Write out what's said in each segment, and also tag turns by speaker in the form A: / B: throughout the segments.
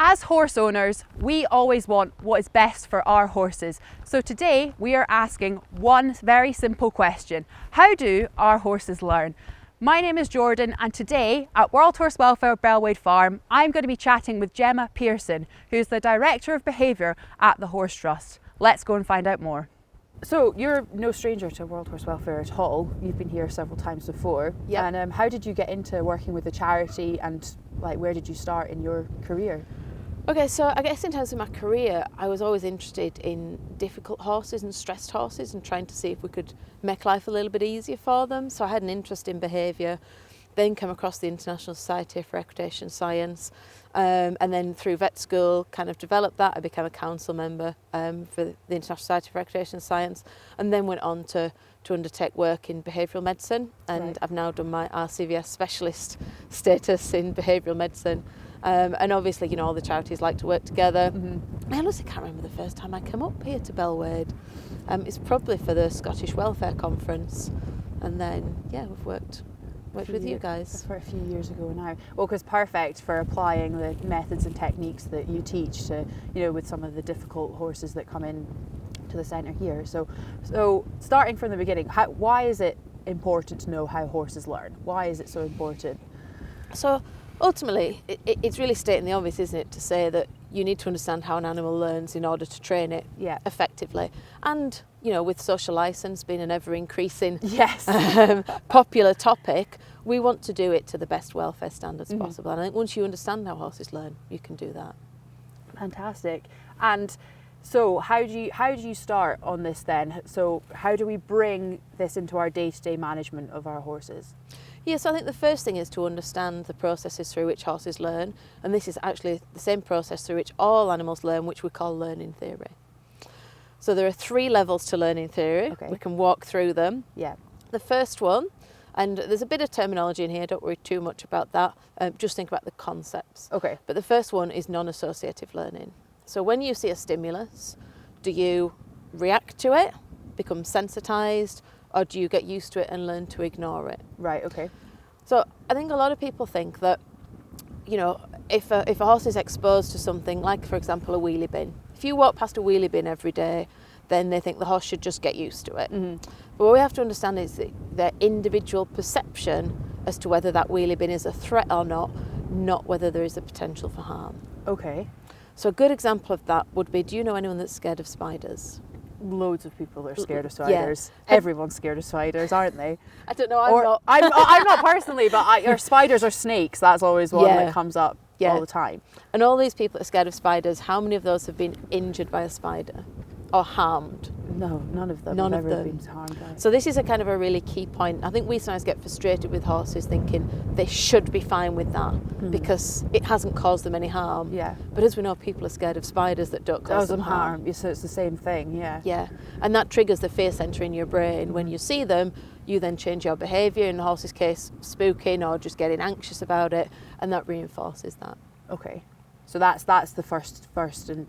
A: As horse owners, we always want what is best for our horses. So today we are asking one very simple question. How do our horses learn? My name is Jordan, and today at World Horse Welfare Bellwade Farm, I'm going to be chatting with Gemma Pearson, who's the Director of Behaviour at the Horse Trust. Let's go and find out more. So you're no stranger to World Horse Welfare at all. You've been here several times before.
B: Yep.
A: And how did you get into working with the charity, and where did you start in your career?
B: Okay, so I guess in terms of my career, I was always interested in difficult horses and stressed horses and trying to see if we could make life a little bit easier for them. So I had an interest in behaviour, then came across the International Society for Equitation Science, and then through vet school kind of developed that. I became a council member for the International Society for Equitation Science, and then went on to undertake work in behavioural medicine, and
A: Right.
B: I've now done my RCVS specialist status in behavioural medicine. And obviously, all the charities like to work together.
A: Mm-hmm.
B: I honestly can't remember the first time I came up here to Bellwade. It's probably for the Scottish Welfare Conference, and then we've worked with you guys
A: for a few years ago now. Well, because perfect for applying the methods and techniques that you teach to, with some of the difficult horses that come in to the centre here. So starting from the beginning, why is it important to know how horses learn? Why is it so important?
B: So ultimately, it's really stating the obvious, isn't it, to say that you need to understand how an animal learns in order to train it effectively. And, with social licence being an ever-increasing popular topic, we want to do it to the best welfare standards possible. And I think once you understand how horses learn, you can do that.
A: Fantastic. And so how do you start on this then? So how do we bring this into our day-to-day management of our horses?
B: Yes, I think the first thing is to understand the processes through which horses learn, and this is actually the same process through which all animals learn, which we call learning theory. So there are 3 levels to learning theory.
A: Okay.
B: We can walk through them.
A: Yeah.
B: The first one, and there's a bit of terminology in here, don't worry too much about that, just think about the concepts.
A: Okay.
B: But the first one is non-associative learning. So when you see a stimulus, do you react to it, become sensitised, or do you get used to it and learn to ignore it?
A: Right, okay.
B: So I think a lot of people think that, if a horse is exposed to something like, for example, a wheelie bin, if you walk past a wheelie bin every day, then they think the horse should just get used to it.
A: Mm-hmm.
B: But what we have to understand is their individual perception as to whether that wheelie bin is a threat or not whether there is a potential for harm.
A: Okay.
B: So a good example of that would be, do you know anyone that's scared of spiders?
A: Loads of people are scared of spiders.
B: Yeah.
A: Everyone's scared of spiders, aren't they?
B: I don't know, I'm not.
A: I'm not personally, but or spiders or snakes, that's always one that comes up all the time.
B: And all these people that are scared of spiders, how many of those have been injured by a spider or harmed?
A: No, none of them
B: None
A: have
B: of
A: ever
B: them.
A: been harmed by it.
B: So this is a kind of a really key point. I think we sometimes get frustrated with horses thinking they should be fine with that because it hasn't caused them any harm.
A: Yeah.
B: But as we know, people are scared of spiders that don't cause them harm.
A: Yeah, so it's the same thing, yeah.
B: Yeah, and that triggers the fear centre in your brain. When you see them, you then change your behaviour, in the horse's case, spooking or just getting anxious about it, and that reinforces that.
A: Okay. So that's the first and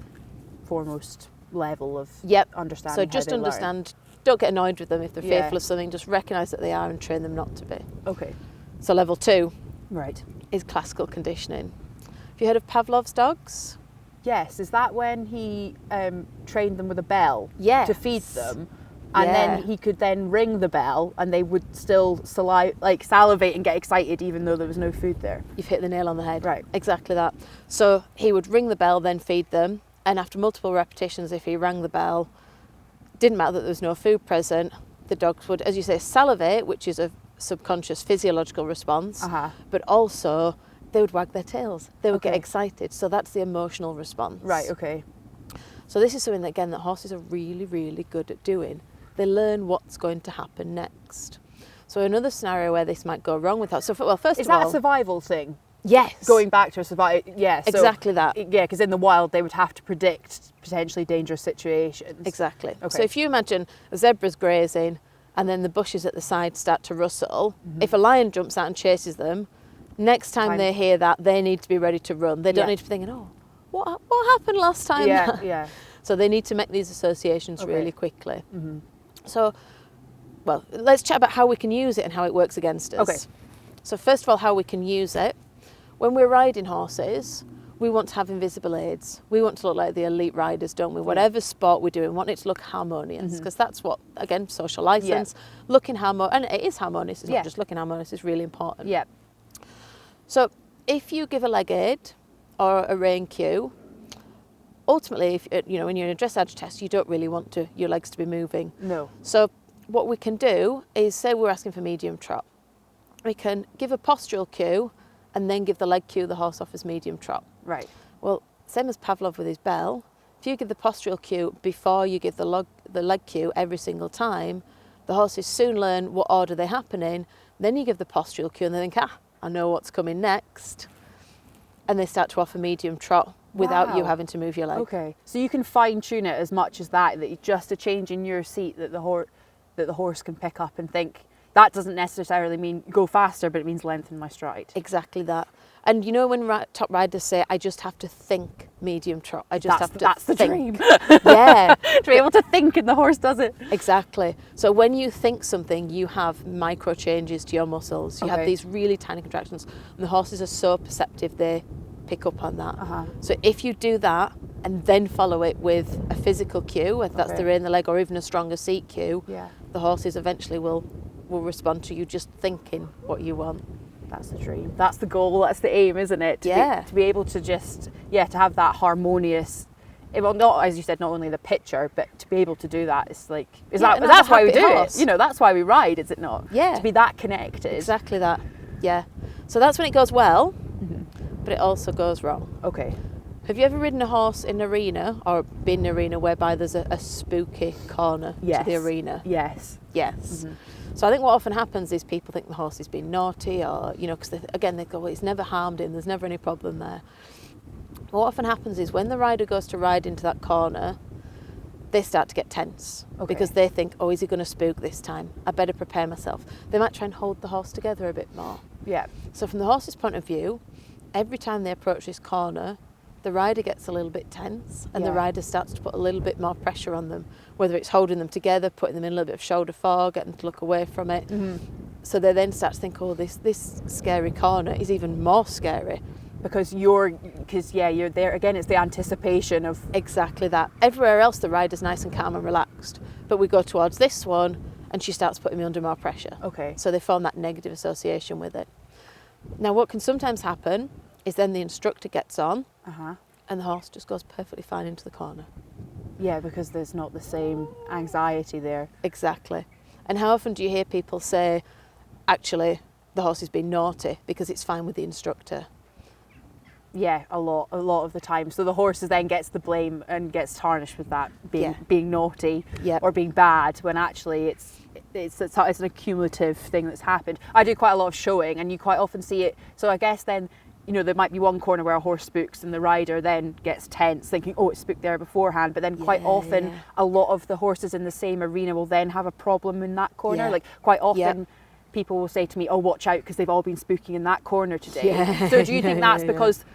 A: foremost level of understanding.
B: So
A: how
B: just
A: they learn.
B: understand, don't get annoyed with them if they're fearful of something, just recognise that they are and train them not to be.
A: Okay.
B: So level 2
A: Right.
B: is classical conditioning. Have you heard of Pavlov's dogs?
A: Yes, is that when he trained them with a bell
B: Yes.
A: to feed them, and then he could then ring the bell and they would still salivate and get excited even though there was no food there?
B: You've hit the nail on the head.
A: Right.
B: Exactly that. So he would ring the bell, then feed them, and after multiple repetitions, if he rang the bell, didn't matter that there was no food present, the dogs would, as you say, salivate, which is a subconscious physiological response, but also they would wag their tails. They would get excited. So that's the emotional response.
A: Right, okay.
B: So this is something that, again, that horses are really, really good at doing. They learn what's going to happen next. So another scenario where this might go wrong with horses. So, first
A: Is
B: of all,
A: that a survival thing?
B: yes,
A: Going back to a survival, yeah. So,
B: exactly that.
A: Yeah, because in the wild they would have to predict potentially dangerous situations.
B: Exactly.
A: Okay.
B: So if you imagine a zebra's grazing and then the bushes at the side start to rustle, if a lion jumps out and chases them, next time they hear that, they need to be ready to run. They don't need to be thinking, oh, what happened last time?
A: Yeah.
B: So they need to make these associations really quickly. So, well, let's chat about how we can use it and how it works against us.
A: Okay.
B: So first of all, how we can use it. When we're riding horses, we want to have invisible aids. We want to look like the elite riders, don't we? Whatever sport we're doing, we want it to look harmonious, because that's what, again, social license, looking harmonious, and it is harmonious, it's not just looking harmonious, it's really important.
A: Yeah.
B: So if you give a leg aid or a rein cue, ultimately, if when you're in a dressage test, you don't really want your legs to be moving.
A: No.
B: So what we can do is, say we're asking for medium trot, we can give a postural cue and then give the leg cue the horse offers medium trot.
A: Right.
B: Well, same as Pavlov with his bell, if you give the postural cue before you give the leg cue every single time, the horses soon learn what order they happen in. Then you give the postural cue and they think, I know what's coming next. And they start to offer medium trot without you having to move your leg.
A: Okay. So you can fine tune it as much as that just a change in your seat that the horse can pick up and think. That doesn't necessarily mean go faster, but it means lengthen my stride.
B: Exactly that. And you know when top riders say, I just have to think medium trot. That's
A: the dream.
B: Yeah.
A: To be able to think and the horse does it.
B: Exactly. So when you think something, you have micro changes to your muscles. You have these really tiny contractions. And the horses are so perceptive, they pick up on that. So if you do that and then follow it with a physical cue, whether that's the rein in the leg or even a stronger seat cue, the horses eventually will respond to you just thinking what you want.
A: That's the dream. That's the goal. That's the aim, isn't it? To be able to just, to have that harmonious, well, not, as you said, not only the picture, but to be able to do that, it's like, that's why we do it. That's why we ride, is it not? Yeah. To be that connected.
B: Exactly that. Yeah. So that's when it goes well, but it also goes wrong.
A: Okay.
B: Have you ever ridden a horse in an arena or been in an arena whereby there's a spooky corner to the arena? Yes. So I think what often happens is people think the horse is being naughty, or, because they go, well, it's never harmed him, there's never any problem there. What often happens is when the rider goes to ride into that corner, they start to get tense because they think, oh, is he going to spook this time? I better prepare myself. They might try and hold the horse together a bit more. Yeah. So from the horse's point of view, every time they approach this corner, the rider gets a little bit tense and the rider starts to put a little bit more pressure on them, whether it's holding them together, putting them in a little bit of shoulder fore, getting them to look away from it. So they then start to think, oh, this scary corner is even more scary. Because you're there again, it's the anticipation of... Exactly that. Everywhere else the rider's nice and calm and relaxed, but we go towards this one and she starts putting me under more pressure. Okay. So they form that negative association with it. Now what can sometimes happen is then the instructor gets on and the horse just goes perfectly fine into the corner. Yeah, because there's not the same anxiety there. Exactly. And how often do you hear people say, actually, the horse has been naughty because it's fine with the instructor? Yeah, a lot of the time. So the horse then gets the blame and gets tarnished with that being naughty or being bad, when actually it's an accumulative thing that's happened. I do quite a lot of showing, and you quite often see it. So I guess then, there might be one corner where a horse spooks and the rider then gets tense, thinking, oh, it spooked there beforehand. But then quite often, a lot of the horses in the same arena will then have a problem in that corner. Yeah. Like quite often, people will say to me, oh, watch out, because they've all been spooking in that corner today. Yeah. So do you think that's because...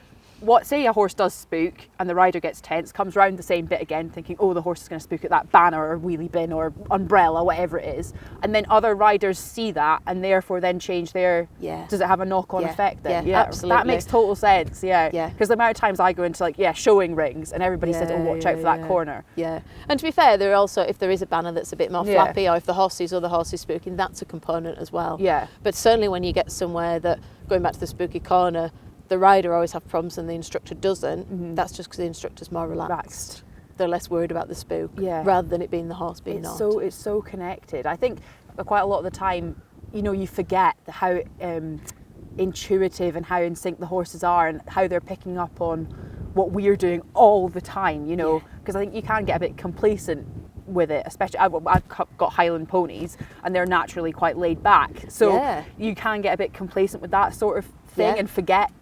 B: say a horse does spook and the rider gets tense, comes round the same bit again thinking, oh, the horse is going to spook at that banner or wheelie bin or umbrella, whatever it is, and then other riders see that and therefore then change their... Does it have a knock-on effect then? Yeah, absolutely. That makes total sense, because the amount of times I go into showing rings and everybody says, oh, watch out for that corner. Yeah, and to be fair, there are also, if there is a banner that's a bit more flappy, or if the horse sees other horses spooking, that's a component as well. Yeah. But certainly when you get somewhere that, going back to the spooky corner, the rider always have problems and the instructor doesn't, that's just because the instructor's more relaxed. They're less worried about the spook rather than it being the horse being naughty. It's so connected. I think quite a lot of the time, you forget how intuitive and how in sync the horses are and how they're picking up on what we're doing all the time, because I think you can get a bit complacent with it, especially I've got Highland ponies and they're naturally quite laid back, so you can get a bit complacent with that sort of thing and forget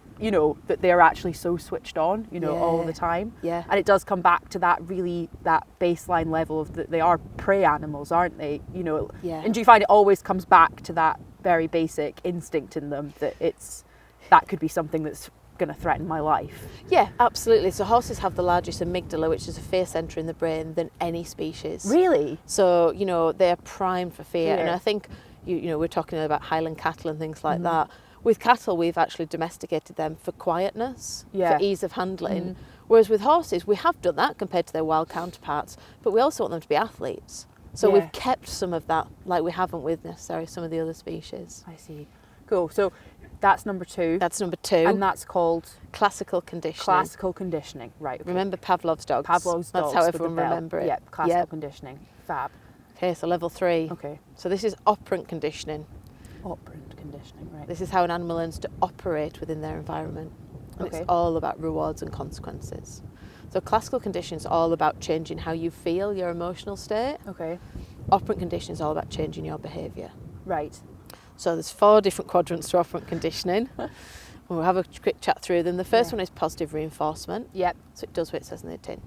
B: that they're actually so switched on, all the time. Yeah. And it does come back to that baseline level of that they are prey animals, aren't they? And do you find it always comes back to that very basic instinct in them that could be something that's going to threaten my life? Yeah, absolutely. So horses have the largest amygdala, which is a fear centre in the brain, than any species. Really? So, they're primed for fear. And I think, we're talking about Highland cattle and things like that. With cattle, we've actually domesticated them for quietness,
A: Yeah.
B: for ease of handling. Whereas with horses, we have done that compared to their wild counterparts, but we also want them to be athletes. So
A: Yeah.
B: we've kept some of that, like we haven't with necessarily some of the other species.
A: I see. Cool. So that's number 2.
B: That's number 2.
A: And that's called
B: Classical conditioning.
A: classical conditioning. Right. Okay.
B: Remember Pavlov's dogs?
A: Pavlov's dogs.
B: That's how
A: with
B: everyone
A: the bell.
B: remember it.
A: Yep. Classical
B: Yep.
A: conditioning. Fab.
B: Okay, so level 3.
A: Okay.
B: So this is operant conditioning.
A: Operant conditioning. Right.
B: This is how an animal learns to operate within their environment. And
A: Okay.
B: it's all about rewards and consequences. So classical conditioning is all about changing how you feel, your emotional state.
A: Okay.
B: Operant conditioning is all about changing your behaviour.
A: Right.
B: So there's 4 different quadrants to operant conditioning. We'll have a quick chat through them. The first one is positive reinforcement.
A: Yep.
B: So it does what it says in the tin.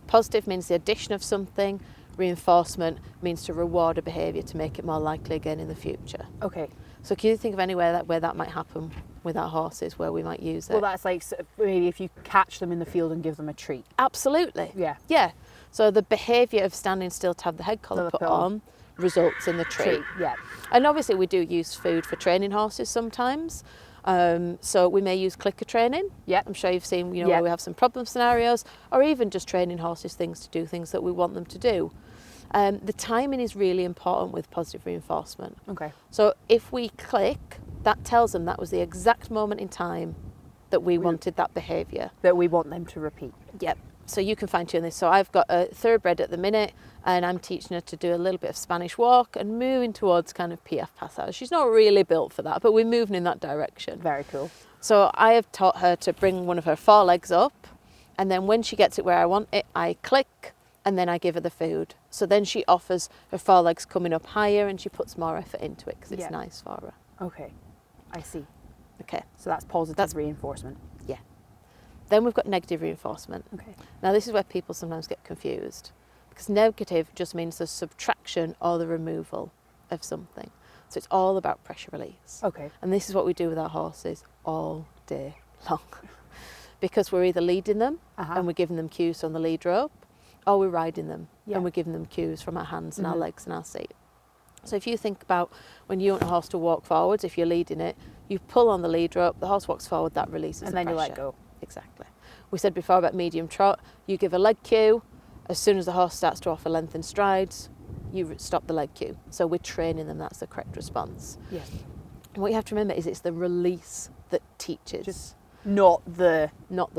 B: Positive means the addition of something. Reinforcement means to reward a behaviour to make it more likely again in the future.
A: Okay.
B: So can you think of anywhere where that might happen with our horses, where we might use it?
A: Well, that's like maybe if you catch them in the field and give them a treat.
B: Absolutely.
A: Yeah.
B: Yeah. So the behaviour of standing still to have the head collar put on results in the treat.
A: Yeah.
B: And obviously we do use food for training horses sometimes. So we may use clicker training.
A: Yep.
B: I'm sure you've seen,
A: Yep.
B: where we have some problem scenarios, or even just training horses things to do things that we want them to do. The timing is really important with positive reinforcement.
A: Okay.
B: So if we click, that tells them that was the exact moment in time that we wanted that behaviour.
A: That we want them to repeat.
B: Yep. So you can fine tune this. So I've got a thoroughbred at the minute, and I'm teaching her to do a little bit of Spanish walk and moving towards kind of PF passage. She's not really built for that, but we're moving in that direction.
A: Very cool.
B: So I have taught her to bring one of her forelegs up, and then when she gets it where I want it, I click, and then I give her the food. So then she offers her forelegs coming up higher, and she puts more effort into it because it's
A: Yeah.
B: nice for her.
A: Okay. I see.
B: Okay.
A: So that's positive reinforcement.
B: Yeah. Then we've got negative reinforcement.
A: Okay.
B: Now this is where people sometimes get confused, because negative just means the subtraction or the removal of something. So it's all about pressure release.
A: Okay.
B: And this is what we do with our horses all day long. Because we're either leading them and we're giving them cues on the lead rope, or we're riding them and we're giving them cues from our hands and our legs and our seat. So if you think about when you want a horse to walk forwards, if you're leading it, you pull on the lead rope, the horse walks forward, that releases
A: And
B: the
A: then
B: pressure.
A: you let go.
B: Exactly. We said before about medium trot, you give a leg cue. As soon as the horse starts to offer lengthened strides, you stop the leg cue. So we're training them, that's the correct response.
A: Yes.
B: And what you have to remember is it's the release that teaches,
A: Just not the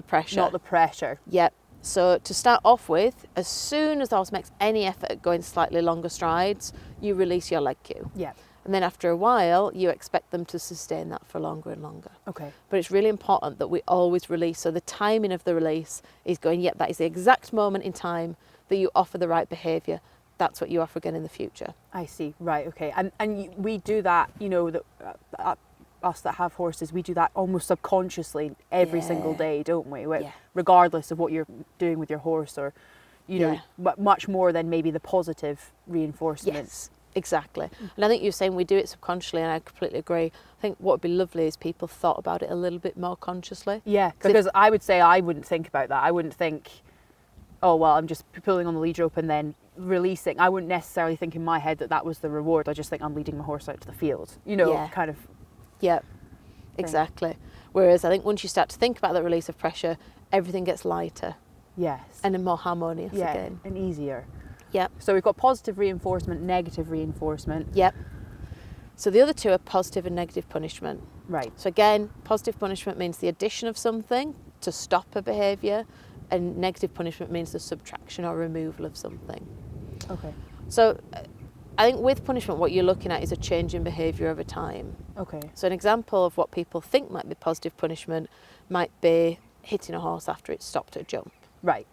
B: pressure.
A: Not the pressure.
B: Yep. So to start off with, as soon as the horse makes any effort at going slightly longer strides, you release your leg cue.
A: Yeah.
B: And then after a while, you expect them to sustain that for longer and longer.
A: Okay.
B: But it's really important that we always release. So the timing of the release is going, yep, that is the exact moment in time that you offer the right behaviour. That's what you offer again in the future.
A: I see. Right. Okay. And we do that. Us that have horses, we do that almost subconsciously every single day, don't we? Regardless of what you're doing with your horse, or but much more than maybe the positive reinforcement.
B: Yes, exactly. And I think you're saying we do it subconsciously, and I completely agree. I think what would be lovely is people thought about it a little bit more consciously.
A: Yeah, because I would say I wouldn't think about that. I wouldn't think, oh well, I'm just pulling on the lead rope and then releasing. I wouldn't necessarily think in my head that was the reward. I just think I'm leading my horse out to the field. Kind of.
B: Yeah, exactly. Whereas I think once you start to think about the release of pressure, everything gets lighter.
A: Yes.
B: And more harmonious again.
A: And easier.
B: Yep.
A: So we've got positive reinforcement, negative reinforcement.
B: Yep. So the other two are positive and negative punishment.
A: Right.
B: So again, positive punishment means the addition of something to stop a behaviour, and negative punishment means the subtraction or removal of something.
A: Okay.
B: So I think with punishment, what you're looking at is a change in behaviour over time.
A: Okay.
B: So an example of what people think might be positive punishment might be hitting a horse after it's stopped at a jump.
A: Right.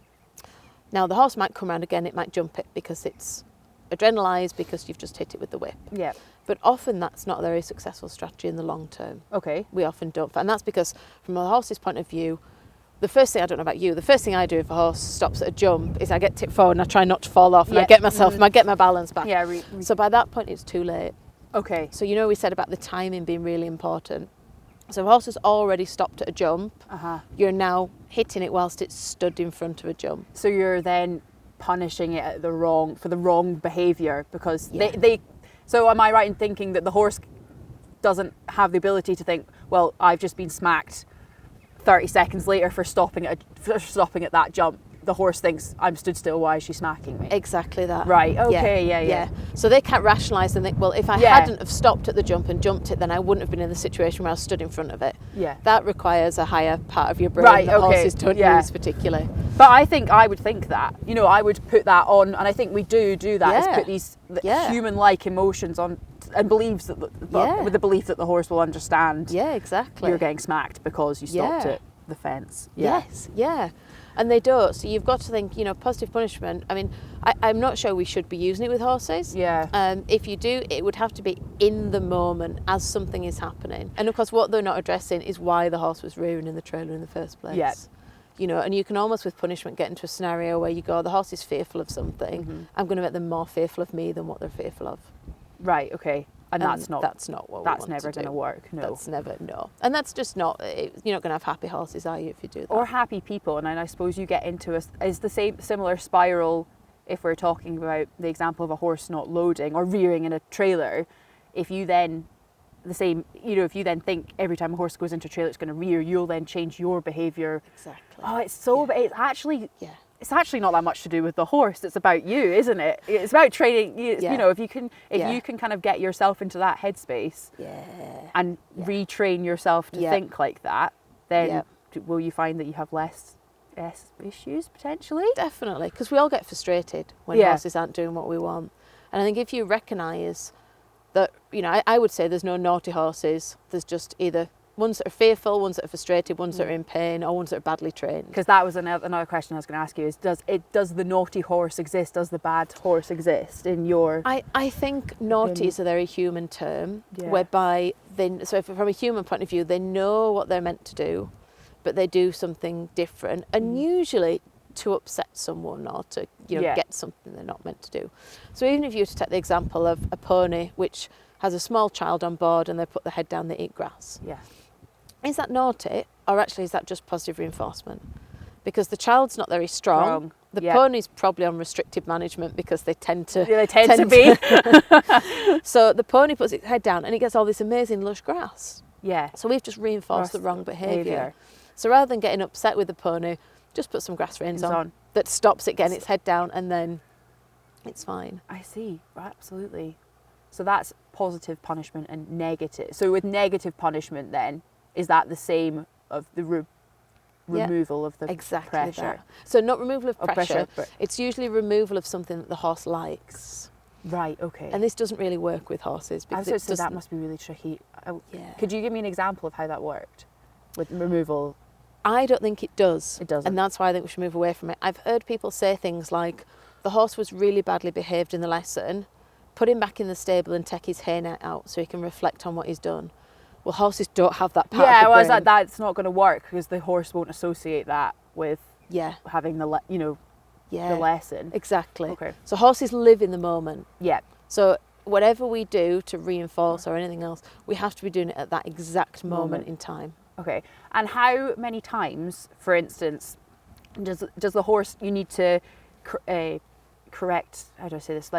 B: Now the horse might come around again, it might jump it because it's adrenalised, because you've just hit it with the whip.
A: Yeah.
B: But often that's not a very successful strategy in the long term.
A: Okay.
B: We often don't. And that's because from a horse's point of view, the first thing, I don't know about you, the first thing I do if a horse stops at a jump is I get tipped forward and I try not to fall off, and I get I get my balance back.
A: Yeah.
B: So by that point it's too late.
A: Okay.
B: So we said about the timing being really important. So if a horse has already stopped at a jump, you're now hitting it whilst it's stood in front of a jump.
A: So you're then punishing it at for the wrong behaviour, because they. So am I right in thinking that the horse doesn't have the ability to think, well, I've just been smacked 30 seconds later for stopping at that jump. The horse thinks, I'm stood still, why is she smacking me?
B: Exactly that.
A: Right, okay, yeah.
B: So they can't rationalise and think, well, if I
A: Yeah.
B: hadn't have stopped at the jump and jumped it, then I wouldn't have been in the situation where I stood in front of it.
A: Yeah.
B: That requires a higher part of your brain
A: Right,
B: that
A: okay,
B: horses don't
A: yeah.
B: use particularly.
A: But I think I would think that, you know, I would put that on, and I think we do that,
B: Yeah.
A: is put these
B: Yeah.
A: human-like emotions on, and believes that,
B: Yeah.
A: with the belief that the horse will understand
B: Yeah, exactly.
A: you're getting smacked because you stopped
B: Yeah.
A: at the fence. Yeah.
B: Yes, yeah. And they don't. So you've got to think, you know, positive punishment. I mean, I'm not sure we should be using it with horses.
A: Yeah.
B: If you do, it would have to be in the moment as something is happening. And of course, what they're not addressing is why the horse was rearing in the trailer in the first place.
A: Yeah.
B: You know, and you can almost with punishment get into a scenario where you go, the horse is fearful of something. I'm going to make them more fearful of me than what they're fearful of.
A: Right, okay. And that's not
B: what we
A: that's
B: want
A: never
B: to
A: going to
B: do.
A: work. No.
B: That's never, no. And that's just not, you're not going to have happy horses, are you, if you do that?
A: Or happy people, and then I suppose you get into is the similar spiral if we're talking about the example of a horse not loading or rearing in a trailer. If you then if you then think every time a horse goes into a trailer it's going to rear, you'll then change your behaviour.
B: Exactly.
A: Oh, it's actually
B: Yeah.
A: it's actually not that much to do with the horse. It's about you, isn't it? It's about training.
B: Yeah.
A: You know, if you can
B: Yeah.
A: kind of get yourself into that headspace and retrain yourself to think like that, then will you find that you have less issues potentially?
B: Definitely, because we all get frustrated when horses aren't doing what we want. And I think if you recognise that, you know, I would say there's no naughty horses. There's just either ones that are fearful, ones that are frustrated, ones that are in pain, or ones that are badly trained.
A: Because that was another question I was going to ask you: is does the naughty horse exist? Does the bad horse exist in your?
B: I think naughty is a very human term, whereby so from a human point of view, they know what they're meant to do, but they do something different, and usually to upset someone or to get something they're not meant to do. So even if you were to take the example of a pony which has a small child on board and they put their head down, they eat grass.
A: Yeah.
B: Is that naughty, or actually is that just positive reinforcement? Because the child's not very strong. The pony's probably on restricted management because they tend to.
A: Yeah, they tend to be.
B: So the pony puts its head down and it gets all this amazing lush grass.
A: Yeah.
B: So we've just reinforced the wrong behaviour. So rather than getting upset with the pony, just put some grass reins on that stops it getting its head down, and then it's fine.
A: I see. Absolutely. So that's positive punishment and negative. So with negative punishment then, is that the same of the removal of the pressure?
B: That. So not removal of pressure,
A: but
B: it's usually removal of something that the horse likes.
A: Right, okay.
B: And this doesn't really work with horses. Because
A: so that must be really tricky.
B: Yeah.
A: Could you give me an example of how that worked with removal?
B: I don't think it does.
A: It doesn't.
B: And that's why I think we should move away from it. I've heard people say things like, the horse was really badly behaved in the lesson, put him back in the stable and take his hairnet out so he can reflect on what he's done. Well, horses don't have that part of the brain.
A: Yeah, that's not going to work because the horse won't associate that with having the lesson.
B: Exactly.
A: Okay.
B: So horses live in the moment.
A: Yeah.
B: So whatever we do to reinforce or anything else, we have to be doing it at that exact moment in time.
A: Okay. And how many times, for instance, does the horse, you need to correct, how do I say this,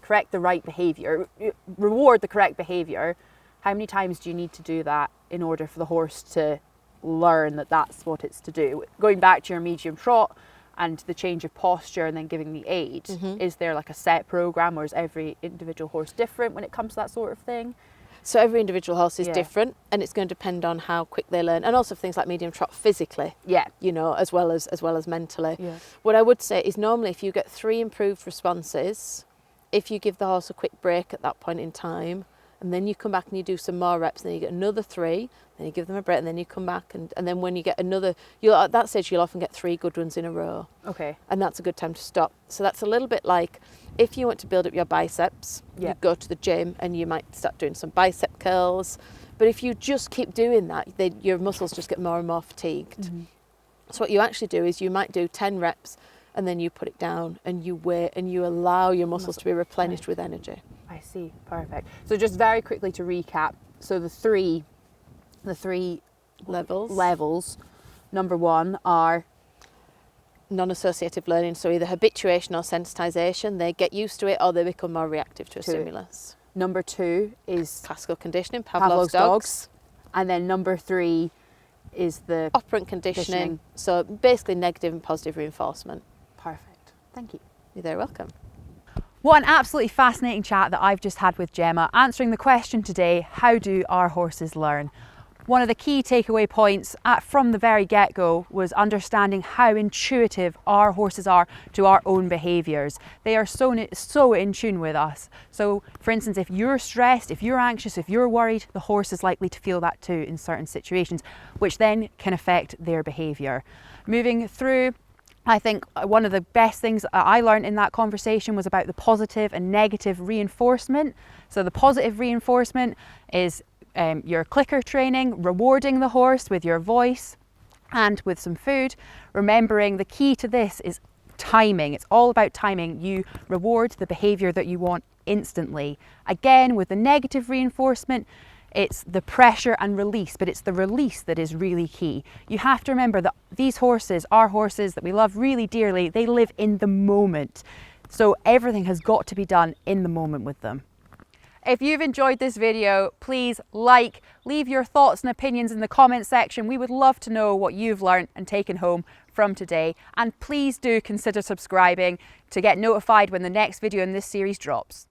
A: correct the right behaviour, reward the correct behaviour? How many times do you need to do that in order for the horse to learn that that's what it's to do? Going back to your medium trot and the change of posture and then giving the aid, is there like a set programme, or is every individual horse different when it comes to that sort of thing?
B: So every individual horse is different, and it's going to depend on how quick they learn, and also things like medium trot physically.
A: Yeah.
B: You know, as well as mentally.
A: Yeah.
B: What I would say is normally if you get 3 improved responses, if you give the horse a quick break at that point in time, and then you come back and you do some more reps, and then you get another 3, then you give them a break, and then you come back, and then when you get another, at that stage you'll often get 3 good ones in a row.
A: Okay.
B: And that's a good time to stop. So that's a little bit like if you want to build up your biceps, you go to the gym and you might start doing some bicep curls. But if you just keep doing that, your muscles just get more and more fatigued. Mm-hmm. So what you actually do is you might do 10 reps and then you put it down and you wait and you allow your muscles to be replenished with energy.
A: I see. Perfect. So just very quickly to recap. So the three levels, number 1 are
B: non-associative learning, so either habituation or sensitization. They get used to it or they become more reactive to a stimulus.
A: Number 2 is
B: Classical conditioning,
A: Pavlov's
B: Pavlov's dogs.
A: And then number 3 is the
B: Operant conditioning. So basically negative and positive reinforcement.
A: Perfect. Thank you.
B: You're very welcome.
A: What an absolutely fascinating chat that I've just had with Gemma, answering the question today, how do our horses learn? One of the key takeaway points from the very get-go was understanding how intuitive our horses are to our own behaviours. They are so in tune with us. So for instance, if you're stressed, if you're anxious, if you're worried, the horse is likely to feel that too in certain situations, which then can affect their behaviour. Moving through, I think one of the best things I learned in that conversation was about the positive and negative reinforcement. So the positive reinforcement is your clicker training, rewarding the horse with your voice and with some food. Remembering the key to this is timing. It's all about timing. You reward the behaviour that you want instantly. Again, with the negative reinforcement, it's the pressure and release, but it's the release that is really key. You have to remember that these horses, our horses that we love really dearly, they live in the moment. So everything has got to be done in the moment with them. If you've enjoyed this video, please leave your thoughts and opinions in the comment section. We would love to know what you've learned and taken home from today. And please do consider subscribing to get notified when the next video in this series drops.